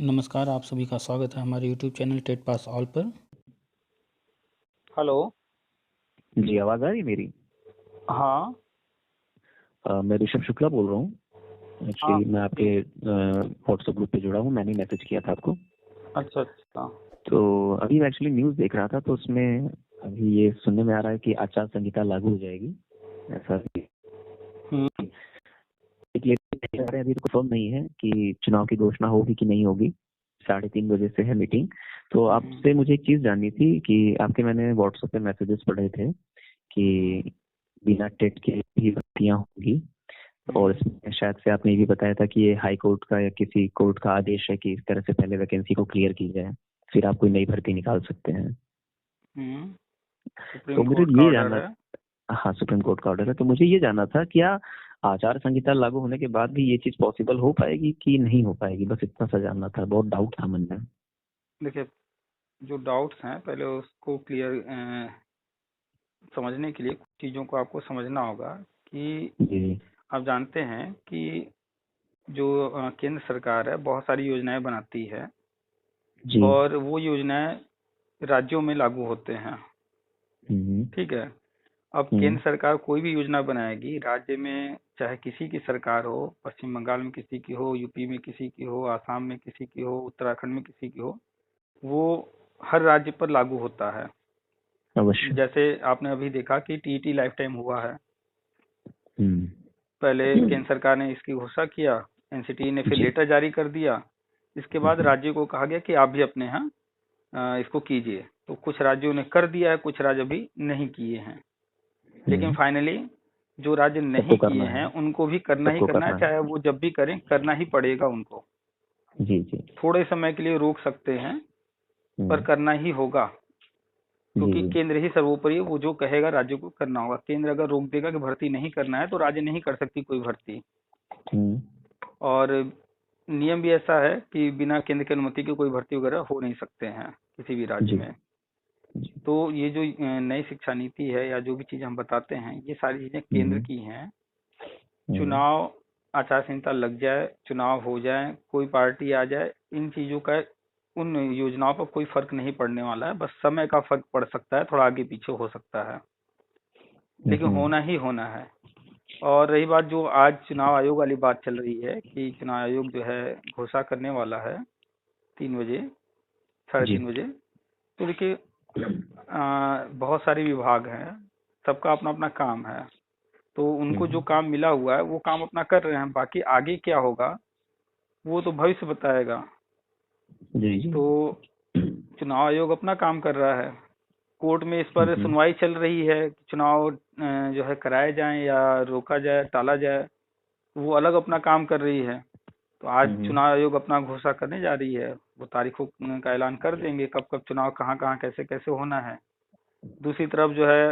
नमस्कार, आप सभी का स्वागत है हमारे YouTube channel TET pass all पर। हेलो। जी, आवाज़ आ रही है मेरी? हाँ। मैं ऋषभ शुक्ला बोल रहा हूँ। हाँ एक्चुअली मैं जी। आपके व्हाट्सएप ग्रुप पे जुड़ा हूँ, मैंने मैसेज किया था आपको। अच्छा अच्छा। तो अभी मैं एक्चुअली न्यूज़ देख रहा था, तो उसमें अभी ये सुनने में आ रहा है कि आचार संहिता लागू हो जाएगी, ऐसा भी। हम्म। अभी तो कंफर्म नहीं है कि चुनाव की घोषणा होगी कि नहीं होगी। 3:30 बजे से है मीटिंग। तो आपसे मुझे एक चीज़ जाननी थी कि आपके मैंने व्हाट्सएप पे मैसेजेस पढ़े थे कि बिना टेट के भी भर्तियां होंगी, और इसमें शायद से आपने ये भी बताया था कि ये हाई कोर्ट का या किसी कोर्ट का आदेश है कि इस तरह से पहले वैकेंसी को क्लियर की जाए, फिर आप कोई नई भर्ती निकाल सकते हैं। सुप्रीम तो मुझे कोर्ट का ये ऑर्डर जानना, है। हाँ, सुप्रीम कोर्ट का ऑर्डर है, तो मुझे ये जानना था क्या आचार संहिता लागू होने के बाद भी ये चीज पॉसिबल हो पाएगी कि नहीं हो पाएगी? बस इतना सा जानना था, बहुत डाउट था मन में। देखिए, जो डाउट्स हैं पहले उसको क्लियर समझने के लिए कुछ चीज़ों को आपको समझना होगा कि जी आप जानते हैं कि जो केंद्र सरकार है बहुत सारी योजनाएं बनाती है जी। और वो योजनाएं राज्यों में लागू होते हैं। हम्म। ठीक है। अब हम्म। केंद्र सरकार कोई भी योजना बनाएगी राज्य में, चाहे किसी की सरकार हो, पश्चिम बंगाल में किसी की हो, यूपी में किसी की हो, आसाम में किसी की हो, उत्तराखंड में किसी की हो, वो हर राज्य पर लागू होता है। अवश्य। जैसे आपने अभी देखा कि टीईटी लाइफ टाइम हुआ है। हम्म। पहले केंद्र सरकार ने इसकी घोषणा किया, एनसीटी ने फिर जी। लेटर जारी कर दिया। इसके बाद राज्यों को कहा गया कि आप भी अपने यहाँ इसको कीजिए। तो कुछ राज्यों ने कर दिया है, कुछ राज्य अभी नहीं किए हैं। लेकिन फाइनली जो राज्य सबको नहीं किए करना हैं है। उनको भी करना ही सबको करना है, करना है। चाहे वो जब भी करें करना ही पड़ेगा उनको। जी जी। थोड़े समय के लिए रोक सकते हैं पर हम्म। करना ही होगा, जी क्योंकि जी। केंद्र ही सर्वोपरि है, वो जो कहेगा राज्य को करना होगा। केंद्र अगर रोक देगा कि भर्ती नहीं करना है तो राज्य नहीं कर सकती कोई भर्ती। हम्म। और नियम भी ऐसा है कि बिना केंद्र की अनुमति के कोई भर्ती वगैरह हो नहीं सकते हैं किसी भी राज्य जी में। जी। तो ये जो नई शिक्षा नीति है या जो भी चीजें हम बताते हैं ये सारी चीजें केंद्र हम्म। की हैं। हम्म। चुनाव आचार संहिता लग जाए, चुनाव हो जाए, कोई पार्टी आ जाए, इन चीजों का उन योजनाओं पर कोई फर्क नहीं पड़ने वाला है। बस समय का फर्क पड़ सकता है, थोड़ा आगे पीछे हो सकता है, लेकिन होना ही होना है। और रही बात जो आज चुनाव आयोग वाली बात चल रही है कि चुनाव आयोग जो है घोषणा करने वाला है 3 बजे, साढ़े जी। 3 बजे। तो देखिए, बहुत सारे विभाग हैं, सबका अपना अपना काम है। तो उनको जो हम्म। काम मिला हुआ है वो काम अपना कर रहे हैं, बाकी आगे क्या होगा वो तो भविष्य बताएगा। जी जी। तो चुनाव आयोग अपना काम कर रहा है, कोर्ट में इस पर हम्म। सुनवाई चल रही है कि चुनाव जो है कराए जाएं या रोका जाए, टाला जाए। वो अलग अपना काम कर रही है। तो आज हम्म। चुनाव आयोग अपना घोषणा करने जा रही है, वो तारीखों का ऐलान कर देंगे कब कब चुनाव कहाँ कहाँ कैसे कैसे होना है। दूसरी तरफ जो है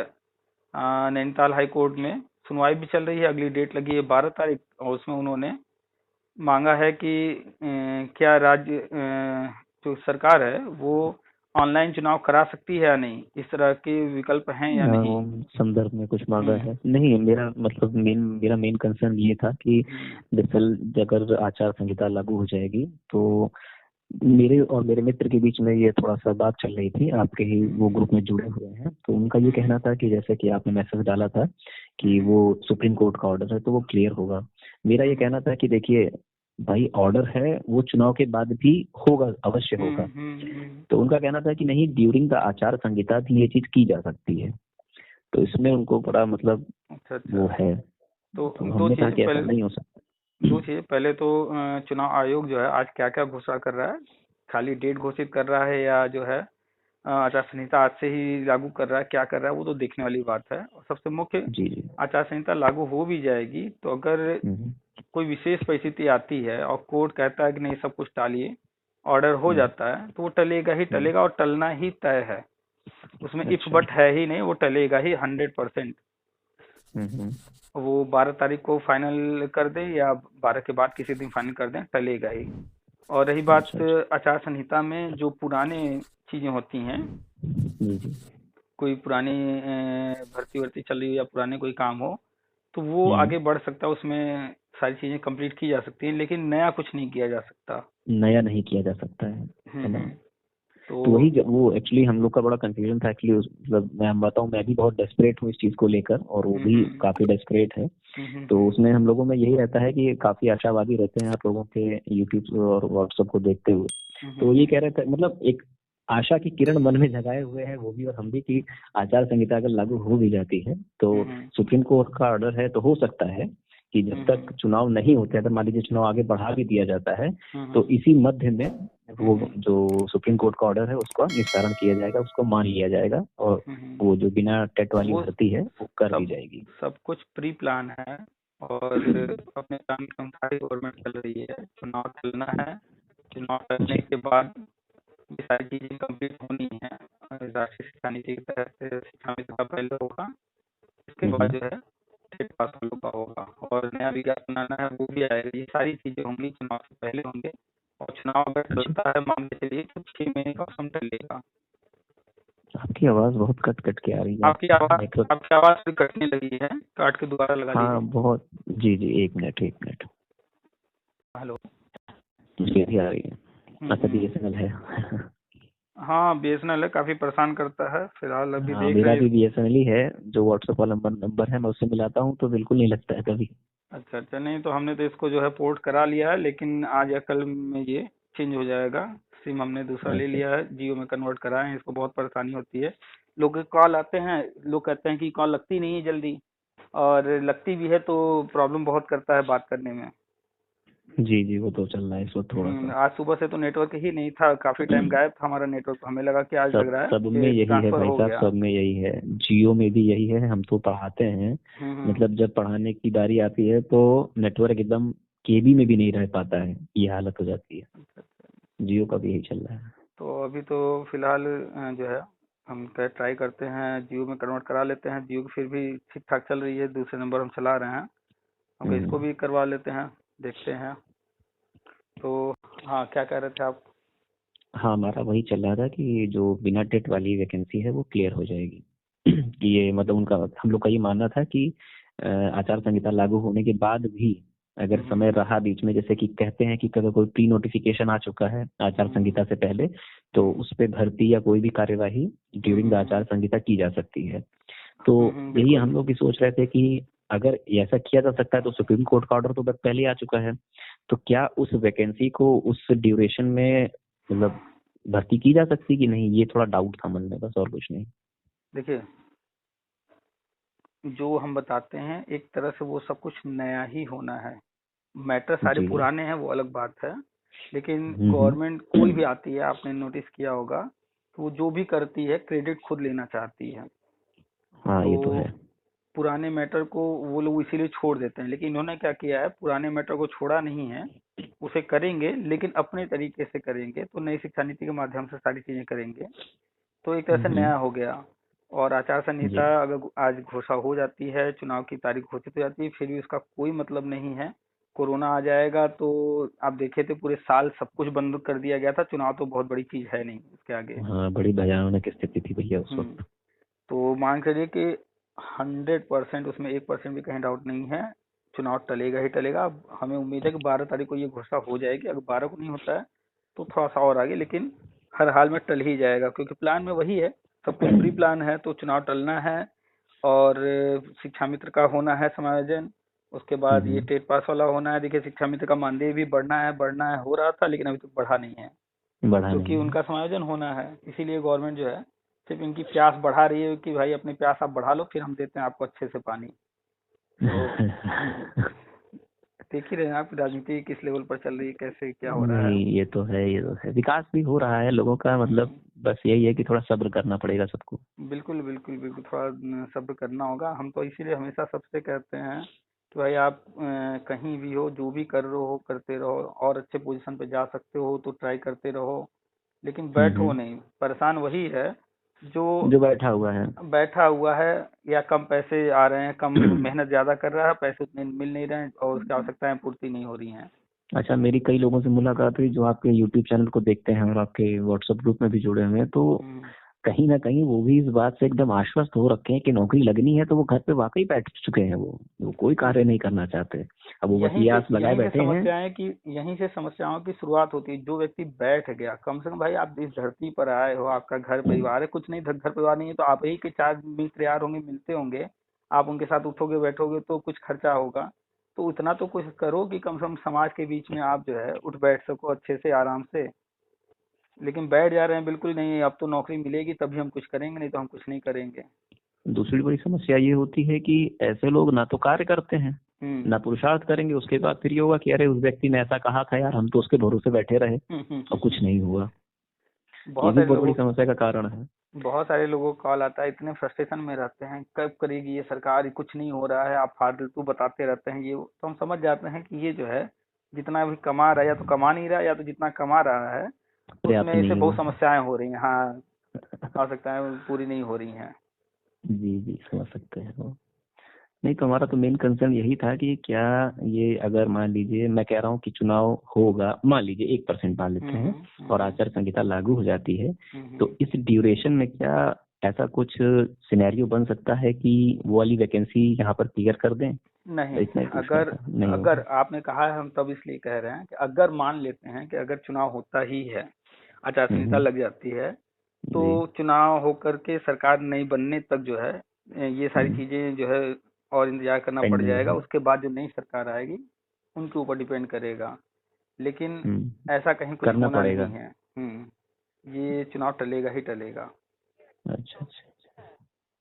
नैनीताल हाई कोर्ट में सुनवाई भी चल रही है, अगली डेट लगी है 12 तारीख, और उसमें उन्होंने मांगा है कि क्या राज्य जो सरकार है वो ऑनलाइन चुनाव करा सकती है या नहीं, इस तरह के विकल्प हैं या नहीं। संदर्भ में कुछ मांगा हम्म। है नहीं? मेरा मेन कंसर्न ये था कि हम्म। दरअसल अगर आचार संहिता लागू हो जाएगी तो मेरे और मेरे मित्र के बीच में ये थोड़ा सा बात चल रही थी, आपके ही वो ग्रुप में जुड़े हुए हैं, तो उनका ये हम्म। कहना था कि जैसे कि आपने मैसेज डाला था कि हम्म। वो सुप्रीम कोर्ट का ऑर्डर है तो वो क्लियर होगा। मेरा ये कहना था कि देखिए भाई, ऑर्डर है वो चुनाव के बाद भी होगा, अवश्य होगा। तो उनका कहना था कि नहीं, ड्यूरिंग द आचार संहिता भी ये चीज की जा सकती है। तो इसमें उनको बड़ा मतलब अच्छा वो अच्छा। है। तो तो हमने कहा कि ऐसा नहीं हो सकता। दो चीजें पहले तो चुनाव आयोग जो है आज क्या क्या घोषणा कर रहा है, खाली डेट घोषित कर रहा है या जो है आचार संहिता आज से ही लागू कर रहा है, क्या कर रहा है वो तो देखने वाली बात है। और सबसे मुख्य, जी जी। आचार संहिता लागू हो भी जाएगी तो अगर हम्म। कोई विशेष परिस्थिति आती है और कोर्ट कहता है कि नहीं सब कुछ टालिए, ऑर्डर हो हम्म। जाता है, तो वो टलेगा ही हम्म। टलेगा और टलना ही तय है। उसमें इफ अच्छा। बट है ही नहीं, वो टलेगा ही 100%। हम्म। वो 12 तारीख को फाइनल कर दे या 12 के बाद किसी दिन फाइनल कर दें, टलेगा ही। और रही बात अच्छा अच्छा। आचार संहिता में जो पुराने चीजें होती हैं, जी जी। कोई पुरानी भर्ती वर्ती चल रही हो या पुराने कोई काम हो, तो वो हम्म। आगे बढ़ सकता है, उसमें सारी चीजें कंप्लीट की जा सकती हैं, लेकिन नया कुछ नहीं किया जा सकता। नया नहीं किया जा सकता है ना। तो तो वही वो एक्चुअली हम लोग का बड़ा कंफ्यूजन था एक्चुअली। मतलब मैं बताऊं, मैं भी बहुत डेस्परेट हूँ इस चीज को लेकर, और वो भी काफी डेस्परेट है। तो उसमें हम लोगों में यही रहता है कि काफी आशावादी रहते हैं आप लोगों के यूट्यूब और व्हाट्सएप को देखते हुए। तो ये कह रहे थे, मतलब एक आशा की किरण मन में जगाए हुए हैं वो भी और हम भी, कि आचार संहिता अगर लागू हो भी जाती है तो सुप्रीम कोर्ट का ऑर्डर है, तो हो सकता है कि जब तक चुनाव नहीं होते, अगर मान लीजिए चुनाव आगे बढ़ा भी दिया जाता है, तो इसी मध्य में वो जो सुप्रीम कोर्ट का ऑर्डर है उसका निस्तारण किया जाएगा, उसको मान लिया जाएगा, और वो जो बिना टेट वाली भर्ती है वो कर दी जाएगी। सब कुछ प्री प्लान है और अपने प्लान के अनुसार गवर्नमेंट चल रही है। चुनाव चलना है, चुनाव करने के बाद ये सारी चीजें कंप्लीट होनी है। राष्ट्रीय शिक्षा नीति के तहत शिक्षा मित्र का पहले होगा, इसके बाद जो है टेट पास का होगा और नया विज्ञापन आना है वो भी आएगा। ये सारी चीजें होंगी, चुनाव से पहले होंगे। और चुनाव अगर चलता है मान के चलिए तो 6 महीने का समय चलेगा। आपकी आवाज बहुत कट कट के आ रही है। आपकी आवाज भी कटने लगी है, काट के दोबारा लगा दीजिए। हाँ बहुत, जी जी, एक मिनट। हेलो, जी आ रही है। अच्छा, BSNL है। हाँ BSNL है, काफी परेशान करता है फिलहाल। अभी देख मेरा भी BSNL ही है, जो व्हाट्सएप वाला नंबर है मैं उससे मिलाता हूँ तो बिल्कुल नहीं लगता है कभी। अच्छा, नहीं तो हमने तो इसको जो है पोर्ट करा लिया है, लेकिन आज या कल में ये चेंज हो जाएगा। सिम हमने दूसरा ले लिया है, जियो में कन्वर्ट करा है। इसको बहुत परेशानी होती है, लोग के कॉल आते हैं, लोग कहते हैं कि कॉल लगती नहीं है जल्दी, और लगती भी है तो प्रॉब्लम बहुत करता है बात करने में। जी जी, वो तो चल रहा है इस वक्त थोड़ा सा। आज सुबह से तो नेटवर्क ही नहीं था, काफी टाइम गायब था हमारा नेटवर्क। हमें लगा कि आज लग रहा है सब में यही है भाई साहब, सब में यही है, जियो में भी यही है। हम तो पढ़ाते हैं, मतलब जब पढ़ाने की बारी आती है तो नेटवर्क एकदम केबी में भी नहीं रह पाता है, ये हालत हो जाती है। जियो का भी यही चल रहा है। तो अभी तो फिलहाल जो है हम ट्राई करते हैं, जियो में कन्वर्ट करा लेते हैं। जियो की फिर भी ठीक ठाक चल रही है, दूसरे नंबर हम चला रहे हैं, हम इसको भी करवा लेते हैं, देखते हैं। तो हाँ, क्या कह रहे थे आप? हाँ, हमारा वही चल रहा था कि जो बिना टेट वाली वैकेंसी है वो क्लियर हो जाएगी। कि ये मतलब उनका, हम लोग का ये मानना था कि आचार संहिता लागू होने के बाद भी अगर समय रहा बीच में, जैसे कि कहते हैं कि अगर कोई प्री नोटिफिकेशन आ चुका है आचार संहिता से पहले, तो उस पे भर्ती या कोई भी कार्यवाही ड्यूरिंग द आचार संहिता की जा सकती है। तो यही हम लोग भी सोच रहे थे कि अगर ऐसा किया जा सकता है तो सुप्रीम कोर्ट का ऑर्डर तो पहले आ चुका है, तो क्या उस वैकेंसी को उस ड्यूरेशन में मतलब भर्ती की जा सकती कि नहीं, ये थोड़ा डाउट था मन में, बस और कुछ नहीं। देखिए, जो हम बताते हैं एक तरह से वो सब कुछ नया ही होना है। मैटर सारे पुराने हैं, वो अलग बात है, लेकिन गवर्नमेंट कोई भी आती है, आपने नोटिस किया होगा, तो वो जो भी करती है क्रेडिट खुद लेना चाहती है। हाँ, ये तो है। पुराने मैटर को वो लोग इसीलिए छोड़ देते हैं, लेकिन इन्होंने क्या किया है, पुराने मैटर को छोड़ा नहीं है, उसे करेंगे लेकिन अपने तरीके से करेंगे। तो नई शिक्षा नीति के माध्यम से सारी चीजें करेंगे, तो एक तरह से नया हो गया। और आचार संहिता अगर आज घोषणा हो जाती है, चुनाव की तारीख घोषित हो जाती है, फिर भी उसका कोई मतलब नहीं है। कोरोना आ जाएगा तो आप देखे थे पूरे साल सब कुछ बंद कर दिया गया था, चुनाव तो बहुत बड़ी चीज है नहीं उसके आगे। हाँ, बड़ी भयानक स्थिति थी भैया उस वक्त। तो मान के चलिए कि 100% उसमें 1% भी कहीं डाउट नहीं है, चुनाव टलेगा ही टलेगा। अब हमें उम्मीद है कि 12 तारीख को ये घोषणा हो जाएगी। अगर 12 को नहीं होता है तो थोड़ा सा और आगे, लेकिन हर हाल में टल ही जाएगा, क्योंकि प्लान में वही है, सब कुछ प्री प्लान है। तो चुनाव टलना है और शिक्षा मित्र का होना है समायोजन, उसके बाद ये टेट पास वाला होना है। देखिए, शिक्षा मित्र का मानदेय भी बढ़ना है हो रहा था, लेकिन अभी तक बढ़ा नहीं है, क्योंकि उनका समायोजन होना है। इसीलिए गवर्नमेंट जो है सिर्फ इनकी प्यास बढ़ा रही है कि भाई अपनी प्यास आप बढ़ा लो, फिर हम देते हैं आपको अच्छे से पानी। तो देख ही रहे हैं आप राजनीति किस लेवल पर चल रही है, कैसे क्या हो रहा है। ये तो है, विकास भी हो रहा है लोगों का, मतलब बस यही है कि थोड़ा सब्र करना पड़ेगा सबको। बिल्कुल बिल्कुल बिल्कुल, थोड़ा सब्र करना होगा। हम तो इसीलिए हमेशा सबसे कहते हैं कि भाई आप कहीं भी हो, जो भी कर रहे हो करते रहो, और अच्छे पोजीशन पे जा सकते हो तो ट्राई करते रहो, लेकिन बैठो नहीं। परेशान वही है जो बैठा हुआ है या कम पैसे आ रहे हैं, कम मेहनत ज्यादा कर रहा है, पैसे उतने मिल नहीं रहे हैं और उसकी आवश्यकताएं पूर्ति नहीं हो रही हैं। अच्छा, मेरी कई लोगों से मुलाकात हुई जो आपके यूट्यूब चैनल को देखते हैं और आपके व्हाट्सएप ग्रुप में भी जुड़े हुए हैं, तो कहीं ना कहीं वो भी इस बात से एकदम आश्वस्त हो रखे हैं कि नौकरी लगनी है, तो वो घर पे वाकई बैठ चुके हैं। वो कोई कार्य नहीं करना चाहते। अब वो बस ये आस लगाए बैठे हैं। यहीं से समस्याओं की शुरुआत होती है। जो व्यक्ति बैठ गया, कम से कम भाई आप इस धरती पर आए हो, आपका घर परिवार है, कुछ नहीं घर परिवार नहीं है तो आप ही के 4 मित्र यार होंगे, मिलते होंगे, आप उनके साथ उठोगे बैठोगे तो कुछ खर्चा होगा। तो उतना तो कुछ करो कि कम से कम समाज के बीच में आप जो है उठ बैठ सको अच्छे से आराम से। लेकिन बैठ जा रहे हैं बिल्कुल नहीं, अब तो नौकरी मिलेगी तभी हम कुछ करेंगे, नहीं तो हम कुछ नहीं करेंगे। दूसरी बड़ी समस्या ये होती है कि ऐसे लोग ना तो कार्य करते हैं, ना पुरुषार्थ करेंगे। उसके बाद फिर ये होगा कि अरे उस व्यक्ति ने ऐसा कहा था यार, हम तो उसके भरोसे बैठे रहे और कुछ नहीं हुआ। ये भी बहुत बड़ी समस्या का कारण है। बहुत सारे लोगों को कॉल आता है, इतने फ्रस्ट्रेशन में रहते हैं, कब करेगी ये सरकार, ये कुछ नहीं हो रहा है, आप फालतू बताते रहते हैं ये। तो हम समझ जाते हैं कि ये जो है जितना भी कमा रहा है या तो कमा नहीं रहा, या तो जितना कमा रहा है उसमें इसे बहुत समस्याएं हो रही हैं। हाँ, आवश्यकताएं पूरी नहीं हो रही हैं। जी जी, समझ सकते हैं वो। नहीं तो हमारा तो मेन कंसर्न यही था कि क्या ये, अगर मान लीजिए मैं कह रहा हूँ कि चुनाव होगा, मान लीजिए 1% मान लेते हैं और आचार संहिता लागू हो जाती है, तो इस ड्यूरेशन में क्या ऐसा कुछ सिनेरियो बन सकता है कि वो वाली वैकेंसी यहाँ पर क्लियर कर दें? नहीं, अगर आपने कहा है, हम तब इसलिए कह रहे हैं कि अगर मान लेते हैं कि अगर चुनाव होता ही है, आचार संहिता लग जाती है, तो चुनाव होकर के सरकार नहीं बनने तक जो है ये सारी चीजें जो है और इंतजार करना पड़ जाएगा। उसके बाद जो नई सरकार आएगी उनके ऊपर डिपेंड करेगा। लेकिन ऐसा कहीं कुछ होना नहीं है। ये चुनाव टलेगा ही टलेगा। अच्छा,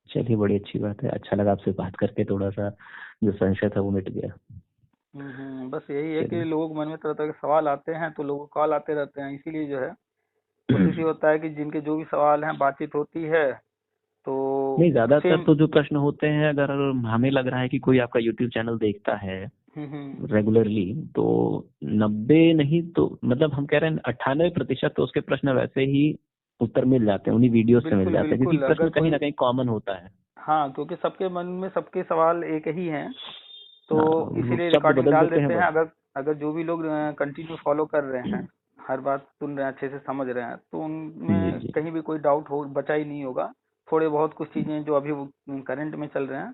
चलिए बड़ी अच्छी बात है। अच्छा लगा आपसे बात करके, थोड़ा सा जो संशय था वो मिट गया। बस यही है कि लोगों के मन में तरह तरह के सवाल आते हैं तो लोगों को कॉल आते रहते हैं। इसीलिए जो है कोशिश ये होता है कि जिनके जो भी सवाल हैं बातचीत होती है तो नहीं, ज्यादातर तो जो प्रश्न होते हैं, अगर हमें लग रहा है कि कोई आपका यूट्यूब चैनल देखता है रेगुलरली, तो 90 नहीं तो मतलब हम कह रहे हैं 98% तो उसके प्रश्न वैसे ही उत्तर मिल जाते हैं, उन्हीं वीडियो से मिल जाते हैं, क्योंकि प्रश्न कहीं ना कहीं कॉमन होता है। हाँ, क्योंकि सबके मन में सबके सवाल एक ही हैं, तो इसीलिए रिकॉर्डिंग डाल देते हैं। अगर जो भी लोग कंटिन्यू फॉलो कर रहे हैं, हर बात सुन रहे हैं, अच्छे से समझ रहे हैं, तो उनमें कहीं भी कोई डाउट हो बचा ही नहीं होगा। थोड़े बहुत कुछ चीजें जो अभी करंट में चल रहे हैं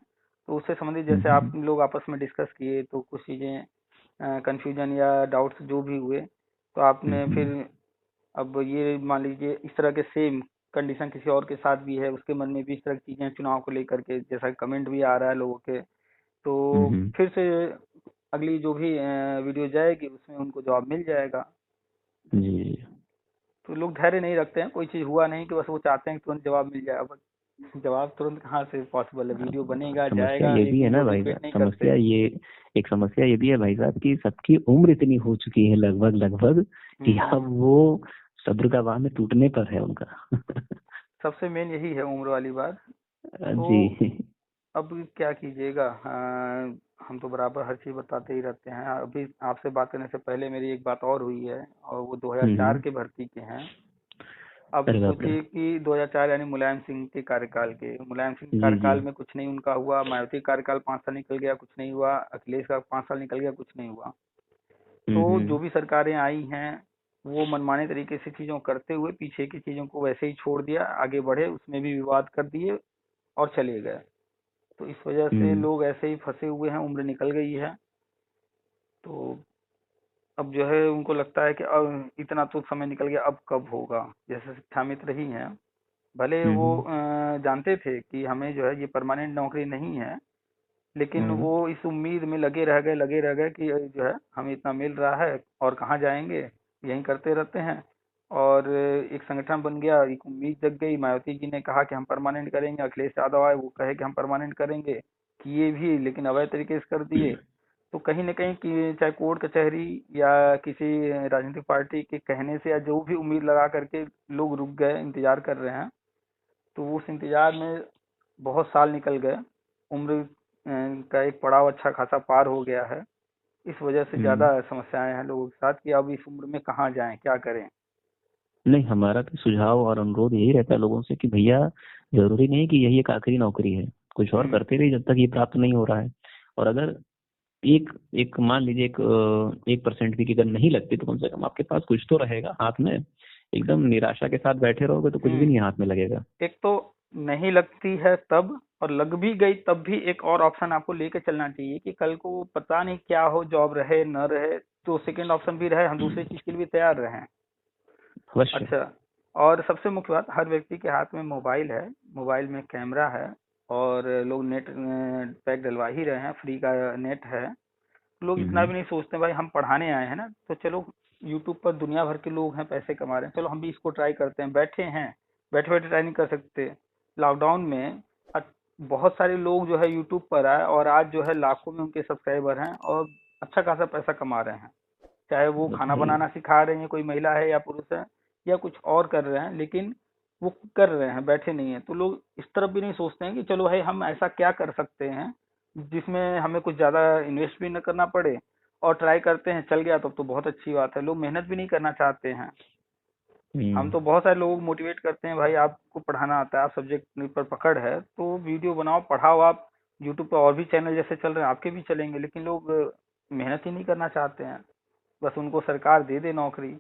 तो उससे संबंधित जैसे आप लोग आपस में डिस्कस किए तो कुछ चीजें कंफ्यूजन या डाउट्स जो भी हुए तो आपने फिर, अब ये मान लीजिए इस तरह के सेम कंडीशन किसी और के साथ भी है, उसके मन में भी इस तरह की चीजें चुनाव को लेकर के, जैसा कमेंट भी आ रहा है लोगों के, तो फिर से अगली जो भी वीडियो जाएगी उसमें उनको जवाब मिल जाएगा। जी। तो लोग धैर्य नहीं रखते हैं, कोई चीज हुआ नहीं कि बस वो चाहते हैं कि तुरंत जवाब मिल जाए। अब जवाब तुरंत कहाँ से पॉसिबल है? वीडियो बनेगा जाएगा। ये भी है ना भाई साहब, समस्या ये, एक समस्या ये भी है भाई साहब कि सबकी उम्र इतनी हो चुकी है लगभग कि अब वो सब्र का बांध टूटने पर है उनका। सबसे मेन यही है, उम्र वाली बात। जी। अब क्या कीजिएगा, हम तो बराबर हर चीज बताते ही रहते हैं। अभी आपसे बात करने से पहले मेरी एक बात और हुई है और वो 2004 के भर्ती के हैं। अब सोचिए कि 2004 यानी मुलायम सिंह के कार्यकाल के, मुलायम सिंह कार्यकाल में कुछ नहीं उनका हुआ, मायावती कार्यकाल 5 साल निकल गया, कुछ नहीं हुआ, अखिलेश का 5 साल निकल गया, कुछ नहीं हुआ। तो जो भी सरकारें आई हैं वो मनमाने तरीके से चीजों करते हुए पीछे की चीजों को वैसे ही छोड़ दिया, आगे बढ़े, उसमें भी विवाद कर दिए और चले गए। तो इस वजह से लोग ऐसे ही फंसे हुए हैं, उम्र निकल गई है। तो अब जो है उनको लगता है कि अब इतना तो समय निकल गया, अब कब होगा। जैसे शिक्षा मित्र ही हैं, भले वो जानते थे कि हमें जो है ये परमानेंट नौकरी नहीं है, लेकिन वो इस उम्मीद में लगे रह गए कि जो है हमें इतना मिल रहा है और कहाँ जाएंगे, यही करते रहते हैं। और एक संगठन बन गया, एक उम्मीद जग गई, मायावती जी ने कहा कि हम परमानेंट करेंगे, अखिलेश यादव आए वो कहे कि हम परमानेंट करेंगे, किए भी लेकिन अवैध तरीके से कर दिए। तो कहीं न कहीं कि चाहे कोर्ट कचहरी या किसी राजनीतिक पार्टी के कहने से या जो भी उम्मीद लगा करके लोग रुक गए, इंतजार कर रहे हैं। तो उस इंतजार में बहुत साल निकल गए, उम्र का एक पड़ाव अच्छा खासा पार हो गया है। इस वजह से ज्यादा समस्याएं हैं लोगों के साथ कि अब इस उम्र में कहाँ जाएं, क्या करें। नहीं, हमारा भी सुझाव और अनुरोध यही रहता है लोगों से कि भैया जरूरी नहीं कि यही एक आखिरी नौकरी है, कुछ और करते रहिए जब तक ये प्राप्त नहीं हो रहा है। और अगर एक मान लीजिए 1% भी अगर नहीं लगती तो कम से कम आपके पास कुछ तो रहेगा हाथ में, एकदम निराशा के साथ बैठे रहोगे तो कुछ भी नहीं हाथ में लगेगा। एक तो नहीं लगती है तब, और लग भी गई तब भी एक और ऑप्शन आपको लेके चलना चाहिए कि कल को पता नहीं क्या हो, जॉब रहे न रहे, तो सेकंड ऑप्शन भी रहे, हम दूसरी चीज के लिए भी तैयार रहें। अवश्य। अच्छा, और सबसे मुख्य बात, हर व्यक्ति के हाथ में मोबाइल है, मोबाइल में कैमरा है, और लोग नेट पैक डलवा ही रहे हैं, फ्री का नेट है। लोग इतना भी नहीं सोचते भाई हम पढ़ाने आए हैं ना, तो चलो यूट्यूब पर दुनिया भर के लोग हैं पैसे कमा रहे हैं, चलो हम भी इसको ट्राई करते हैं। बैठे हैं, बैठे बैठे ट्राई नहीं कर सकते। लॉकडाउन में बहुत सारे लोग जो है यूट्यूब पर आए, और आज जो है लाखों में उनके सब्सक्राइबर हैं, और अच्छा खासा पैसा कमा रहे हैं। चाहे वो खाना बताइए। बनाना सिखा रहे हैं, कोई महिला है या पुरुष है, या कुछ और कर रहे हैं, लेकिन वो कर रहे हैं, बैठे नहीं है। तो लोग इस तरफ भी नहीं सोचते हैं कि चलो भाई हम ऐसा क्या कर सकते हैं जिसमें हमें कुछ ज्यादा इन्वेस्ट भी न करना पड़े, और ट्राई करते हैं, चल गया तो बहुत अच्छी बात है। लोग मेहनत भी नहीं करना चाहते हैं। हम तो बहुत सारे लोगों को मोटिवेट करते हैं, भाई आपको पढ़ाना आता है, आप सब्जेक्ट पर पकड़ है तो वीडियो बनाओ, पढ़ाओ। आप यूट्यूब पर और भी चैनल जैसे चल रहे हैं, आपके भी चलेंगे, लेकिन लोग मेहनत ही नहीं करना चाहते हैं, बस उनको सरकार दे दे नौकरी।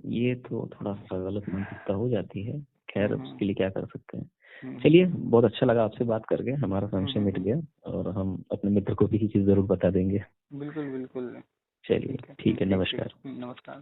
ये तो थोड़ा सा गलत मानसिकता हो जाती है। खैर हम्म, उसके लिए क्या कर सकते हैं। हम्म, चलिए, बहुत अच्छा लगा आपसे बात करके, हमारा संशय मिट हम्म। गया और हम अपने मित्र को भी ये चीज जरूर बता देंगे। बिल्कुल बिल्कुल। चलिए ठीक है, ठीक है, ठीक ठीक। नमस्कार। नमस्कार।